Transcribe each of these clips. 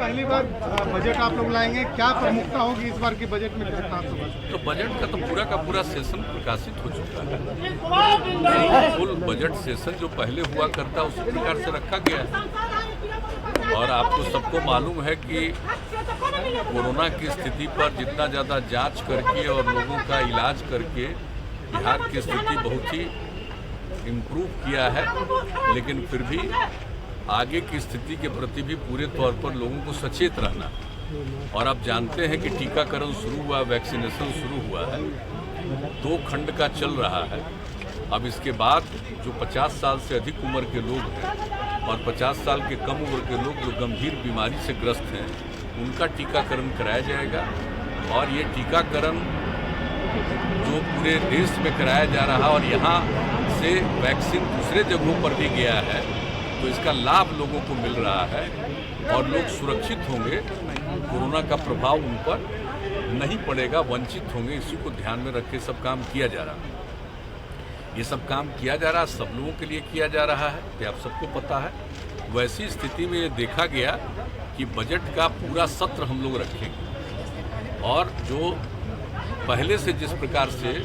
पहली बार बजट आप लोग लाएंगे, क्या प्रमुखता होगी इस बार के बजट में? तो बजट का तो पूरा सेशन प्रकाशित हो चुका है। फुल बजट सेशन जो पहले हुआ करता उसी प्रकार से रखा गया है। और आपको सबको मालूम है कि कोरोना की स्थिति पर जितना ज़्यादा जांच करके और लोगों का इलाज करके बिहार की स्थिति बहुत ही इम्प्रूव किया है, लेकिन फिर भी आगे की स्थिति के प्रति भी पूरे तौर पर लोगों को सचेत रहना। और आप जानते हैं कि टीकाकरण शुरू हुआ, वैक्सीनेशन शुरू हुआ है, 2 खंड का चल रहा है। अब इसके बाद जो 50 साल से अधिक उम्र के लोग हैं और 50 साल के कम उम्र के लोग जो गंभीर बीमारी से ग्रस्त हैं, उनका टीकाकरण कराया जाएगा। और ये टीकाकरण जो पूरे देश में कराया जा रहा है और यहाँ से वैक्सीन दूसरे जगहों पर भी गया है, तो इसका लाभ लोगों को मिल रहा है और लोग सुरक्षित होंगे, कोरोना का प्रभाव उन पर नहीं पड़ेगा, वंचित होंगे। इसी को ध्यान में रख के सब काम किया जा रहा है। ये सब काम किया जा रहा है, सब लोगों के लिए किया जा रहा है, ये आप सबको पता है। वैसी स्थिति में ये देखा गया कि बजट का पूरा सत्र हम लोग रखेंगे और जो पहले से जिस प्रकार से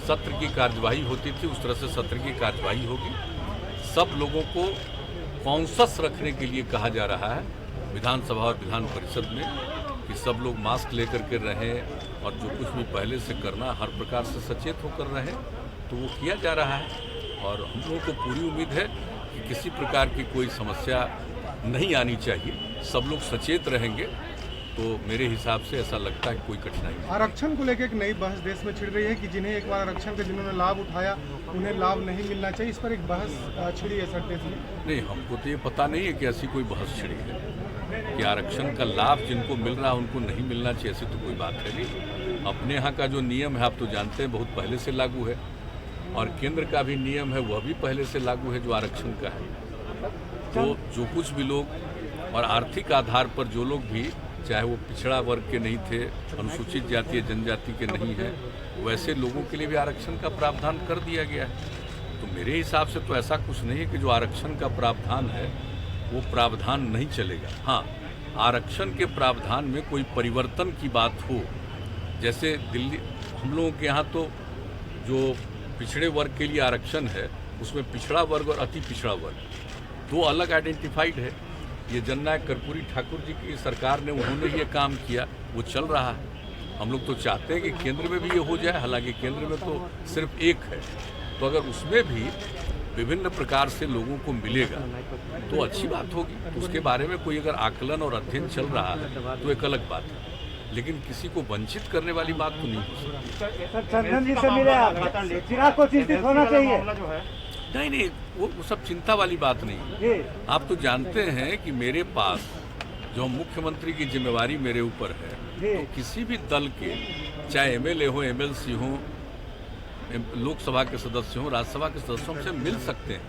सत्र की कार्यवाही होती थी उस तरह से सत्र की कार्यवाही होगी। सब लोगों को कॉन्शस रखने के लिए कहा जा रहा है विधानसभा और विधान परिषद में कि सब लोग मास्क लेकर के रहें और जो कुछ भी पहले से करना हर प्रकार से सचेत होकर रहें, तो वो किया जा रहा है। और हम लोगों को पूरी उम्मीद है कि किसी प्रकार की कोई समस्या नहीं आनी चाहिए, सब लोग सचेत रहेंगे, तो मेरे हिसाब से ऐसा लगता है कि कोई कठिनाई नहीं। आरक्षण को लेकर एक नई बहस देश में छिड़ रही है कि जिन्हें एक बार आरक्षण का जिन्होंने लाभ उठाया उन्हें लाभ नहीं मिलना चाहिए, इस पर एक बहस छिड़ी है सर देश में। नहीं, हमको तो ये पता नहीं है कि ऐसी कोई बहस छिड़ी है कि आरक्षण का लाभ जिनको मिल रहा है उनको नहीं मिलना चाहिए, ऐसी तो कोई बात है नहीं। अपने यहाँ का जो नियम है आप तो जानते हैं बहुत पहले से लागू है, और केंद्र का भी नियम है वह भी पहले से लागू है जो आरक्षण का है। तो जो कुछ भी लोग और आर्थिक आधार पर जो लोग भी, चाहे वो पिछड़ा वर्ग के नहीं थे, अनुसूचित जाति या जनजाति के नहीं है, वैसे लोगों के लिए भी आरक्षण का प्रावधान कर दिया गया है। तो मेरे हिसाब से तो ऐसा कुछ नहीं है कि जो आरक्षण का प्रावधान है वो प्रावधान नहीं चलेगा। हाँ, आरक्षण के प्रावधान में कोई परिवर्तन की बात हो, जैसे दिल्ली, हम लोगों के यहाँ तो जो पिछड़े वर्ग के लिए आरक्षण है उसमें पिछड़ा वर्ग और अति पिछड़ा वर्ग 2 अलग आइडेंटिफाइड है। ये जननायक कर्पूरी ठाकुर जी की सरकार ने उन्होंने ये काम किया, वो चल रहा है। हम लोग तो चाहते हैं कि केंद्र में भी ये हो जाए, हालांकि केंद्र में तो सिर्फ एक है, तो अगर उसमें भी विभिन्न प्रकार से लोगों को मिलेगा तो अच्छी बात होगी। तो उसके बारे में कोई अगर आकलन और अध्ययन चल रहा है तो एक अलग बात है, लेकिन किसी को वंचित करने वाली बात तो नहीं हो सकती। चंदन जी से मिले आप, चिराग को चिंतित होना चाहिए? नहीं, वो सब चिंता वाली बात नहीं। आप तो जानते हैं कि मेरे पास जो मुख्यमंत्री की जिम्मेवारी मेरे ऊपर है, तो किसी भी दल के, चाहे एमएलए हो, एमएलसी हो, लोकसभा के सदस्य हो, राज्यसभा के सदस्य हमसे मिल सकते हैं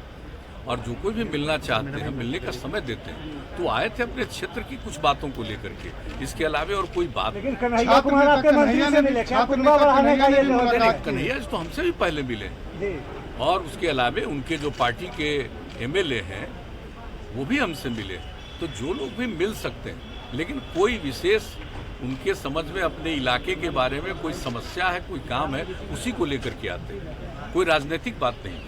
और जो कोई भी मिलना चाहते हैं मिलने का समय देते हैं। तो आए थे अपने क्षेत्र की कुछ बातों को लेकर के, इसके अलावे और कोई बात नहीं। कन्हैया तो हमसे भी पहले मिले और उसके अलावे उनके जो पार्टी के एमएलए हैं वो भी हमसे मिले। तो जो लोग भी मिल सकते हैं, लेकिन कोई विशेष उनके समझ में अपने इलाके के बारे में कोई समस्या है, कोई काम है, उसी को लेकर के आते हैं, कोई राजनीतिक बात नहीं।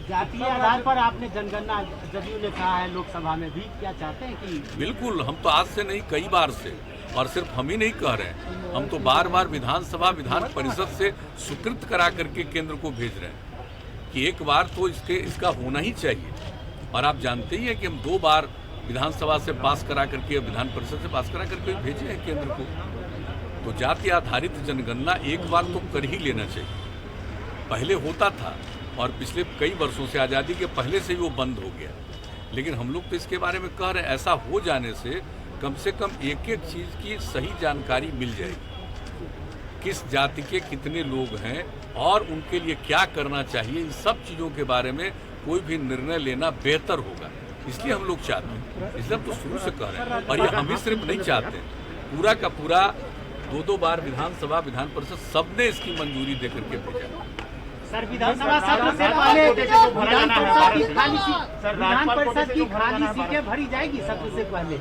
जातीय आधार पर आपने जनगणना जदयू ने कहा है लोकसभा में भी, क्या चाहते हैं कि? बिल्कुल, हम तो आज से नहीं कई बार से, और सिर्फ हम ही नहीं कह रहे हैं, हम तो बार बार विधानसभा विधान परिषद से स्वीकृत करा करके केंद्र को भेज रहे हैं कि एक बार तो इसका होना ही चाहिए। और आप जानते ही हैं कि हम 2 बार विधानसभा से पास करा करके, विधान परिषद से पास करा करके भेजे हैं केंद्र को। तो जाति आधारित जनगणना एक बार तो कर ही लेना चाहिए। पहले होता था और पिछले कई वर्षों से, आज़ादी के पहले से ही वो बंद हो गया, लेकिन हम लोग तो इसके बारे में कह रहे हैं ऐसा हो जाने से कम एक एक चीज़ की सही जानकारी मिल जाएगी, किस जाति के कितने लोग हैं और उनके लिए क्या करना चाहिए, इन सब चीज़ों के बारे में कोई भी निर्णय लेना बेहतर होगा। इसलिए हम लोग चाहते हैं, इसलिए हम तो शुरू से कह रहे हैं। और ये हम ही सिर्फ नहीं चाहते, पूरा का पूरा 2-2 बार विधानसभा विधान परिषद सबने इसकी मंजूरी देकर के भेजा। सर विधानसभा सत्र से पहले विधान परिषद की खाली सीटें भरी जाएगी सत्र से पहले।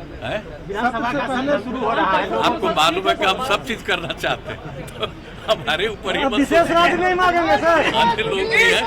विधानसभा का सत्र शुरू हो रहा है। आपको मालूम है कि हम सब चीज करना चाहते हैं, तो हमारे ऊपर ही विशेष राज्य नहीं मांगेंगे सर। लोग भी है